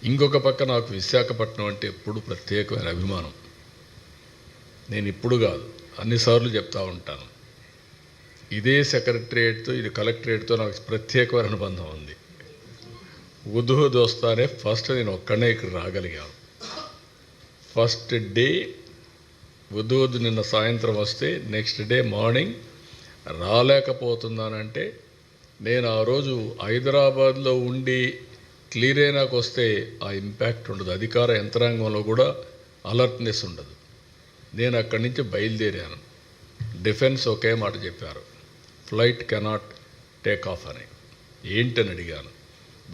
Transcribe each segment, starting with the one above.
ఇంకొక పక్క నాకు విశాఖపట్నం అంటే ఎప్పుడు ప్రత్యేకమైన అభిమానం. నేను ఇప్పుడు కాదు, అన్నిసార్లు చెప్తా ఉంటాను. ఇదే సెక్రటరియేట్తో, ఇది కలెక్టరేట్తో నాకు ప్రత్యేకమైన అనుబంధం ఉంది. ఉదూహుద్ వస్తానే ఫస్ట్ నేను ఒక్కడనే ఇక్కడ రాగలిగాను. ఫస్ట్ డే ఉదూహుద్ నిన్న సాయంత్రం వస్తే నెక్స్ట్ డే మార్నింగ్ రాలేకపోతున్నానంటే, నేను ఆ రోజు హైదరాబాద్లో ఉండి క్లియర్ అయినాకు వస్తే ఆ ఇంపాక్ట్ ఉండదు, అధికార యంత్రాంగంలో కూడా అలర్ట్నెస్ ఉండదు. నేను అక్కడి నుంచి బయలుదేరాను. డిఫెన్స్ ఒకే మాట చెప్పారు, ఫ్లైట్ కెనాట్ టేక్ ఆఫ్ అని. ఏంటని అడిగాను.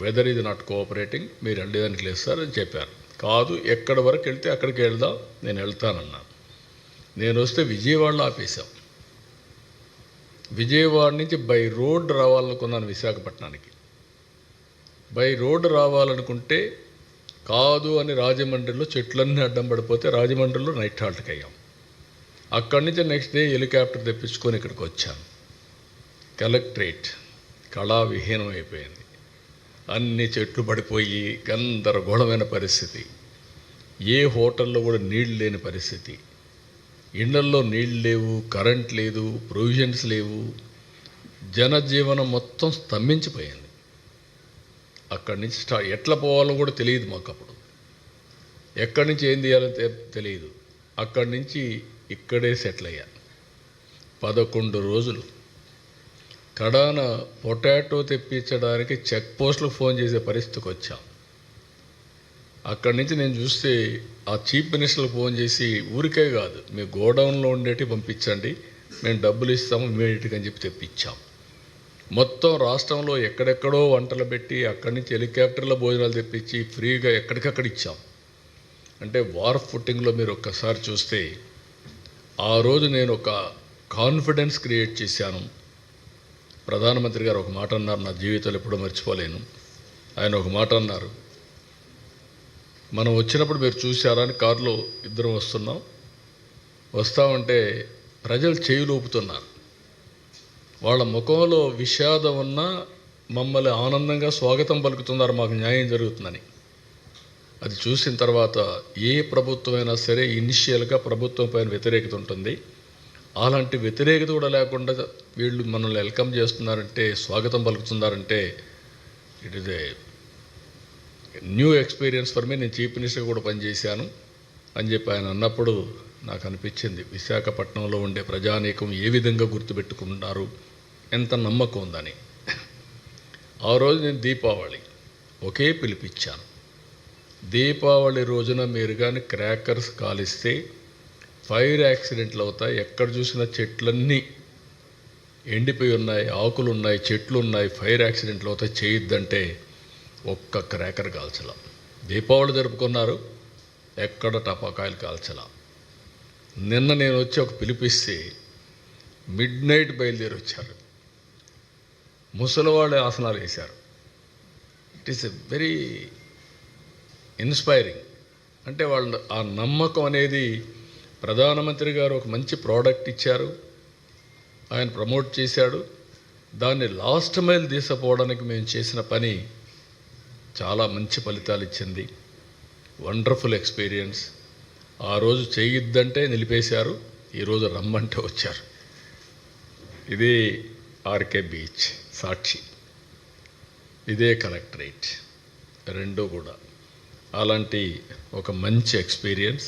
వెదర్ ఇది నాట్ కోఆపరేటింగ్, మీరు వెళ్ళడానికి లేదు సార్ అని చెప్పారు. కాదు, ఎక్కడి వరకు వెళ్తే అక్కడికి వెళ్దాం, నేను వెళ్తానన్నాను. నేను వస్తే విజయవాడలో ఆపేశాం. విజయవాడ నుంచి బై రోడ్ రావాలనుకున్నాను విశాఖపట్నానికి. బై రోడ్ రావాలనుకుంటే కాదు అని రాజమండ్రిలో చెట్లన్నీ అడ్డం పడిపోతే రాజమండ్రిలో నైట్ హాల్ట్కి అయ్యాం. అక్కడి నుంచి నెక్స్ట్ డే హెలికాప్టర్ తెప్పించుకొని ఇక్కడికి వచ్చాను. కలెక్టరేట్ కళావిహీనం అయిపోయింది. అన్ని చెట్లు పడిపోయి గందరగోళమైన పరిస్థితి. ఏ హోటల్లో కూడా నీళ్ళు లేని పరిస్థితి. ఇళ్లల్లో నీళ్ళు లేవు, కరెంట్ లేదు, ప్రొవిజన్స్ లేవు. జనజీవనం మొత్తం స్తంభించిపోయింది. అక్కడి నుంచి ఎట్లా పోవాలో కూడా తెలియదు మాకు అప్పుడు. ఎక్కడి నుంచి ఏం చేయాలో తెలియదు. అక్కడి నుంచి ఇక్కడే సెటిల్ అయ్యా. 11 రోజులు కడాన పొటాటో తెప్పించడానికి చెక్ పోస్టులకు ఫోన్ చేసే పరిస్థితికి వచ్చాం. అక్కడి నుంచి నేను చూస్తే ఆ చీఫ్ మినిస్టర్లకు ఫోన్ చేసి, ఊరికే కాదు, మీ గోడౌన్లో ఉండేటి పంపించండి, మేము డబ్బులు ఇస్తాము ఇమీడియట్గా అని చెప్పి తెప్పించాం. మొత్తం రాష్ట్రంలో ఎక్కడెక్కడో వంటలు పెట్టి అక్కడి నుంచి హెలికాప్టర్లో భోజనాలు తెప్పించి ఫ్రీగా ఎక్కడికక్కడ ఇచ్చాం. అంటే వార్ ఫుట్టింగ్లో మీరు ఒక్కసారి చూస్తే, ఆ రోజు నేను ఒక కాన్ఫిడెన్స్ క్రియేట్ చేశాను. ప్రధానమంత్రి గారు ఒక మాట అన్నారు, నా జీవితంలో ఎప్పుడూ మర్చిపోలేను. ఆయన ఒక మాట అన్నారు, మనం వచ్చినప్పుడు మీరు చూశారా అని, కారులో ఇద్దరం వస్తామంటే ప్రజలు చేయి ఊపుతున్నారు. వాళ్ళ ముఖంలో విషాదం ఉన్నా మమ్మల్ని ఆనందంగా స్వాగతం పలుకుతున్నారు, మాకు న్యాయం జరుగుతుందని. అది చూసిన తర్వాత ఏ ప్రభుత్వమైనా సరే ఇనిషియల్గా ప్రభుత్వం పైన వ్యతిరేకత ఉంటుంది. అలాంటి వ్యతిరేకత కూడా లేకుండా వీళ్ళు మనల్ని వెల్కమ్ చేస్తున్నారంటే, స్వాగతం పలుకుతున్నారంటే, it is a new experience for me. నేను చీఫ్ మినిస్టర్ కూడా పనిచేశాను అని చెప్పి ఆయన అన్నప్పుడు నాకు అనిపించింది, విశాఖపట్నంలో ఉండే ప్రజానీకం ఏ విధంగా గుర్తుపెట్టుకుంటారు, ఎంత నమ్మకం ఉందని. ఆ రోజు నేను దీపావళి ఒకే పిలిపించాను. దీపావళి రోజున మీరు కానీ క్రాకర్స్ కాలిస్తే ఫైర్ యాక్సిడెంట్లు అవుతాయి. ఎక్కడ చూసినా చెట్లన్నీ ఎండిపోయి ఉన్నాయి, ఆకులు ఉన్నాయి, చెట్లు ఉన్నాయి, ఫైర్ యాక్సిడెంట్లు అవుతాయి, చేయొద్దంటే ఒక్క క్రాకర్ కాల్చలా. దీపావళి జరుపుకున్నారు, ఎక్కడ టపాకాయలు కాల్చలా. నిన్న నేను వచ్చి ఒక పిలిపిస్తే మిడ్నైట్ బయలుదేరి వచ్చారు. ముసలివాళ్ళే ఆసనాలు వేశారు. It is a very inspiring. అంటే వాళ్ళ ఆ నమ్మకం అనేది, ప్రధానమంత్రి గారు ఒక మంచి ప్రోడక్ట్ ఇచ్చారు, ఆయన ప్రమోట్ చేశాడు. దాన్ని లాస్ట్ మైల్ తీసుకుపోవడానికి మేము చేసిన పని చాలా మంచి ఫలితాలు ఇచ్చింది. Wonderful experience. ఆ రోజు చేయొద్దంటే నిలిపేశారు, ఈరోజు రమ్మంటే వచ్చారు. ఇది ఆర్కే బీచ్ సాక్షి, ఇదే కలెక్టరేట్, రెండూ కూడా అలాంటి ఒక మంచి ఎక్స్పీరియన్స్.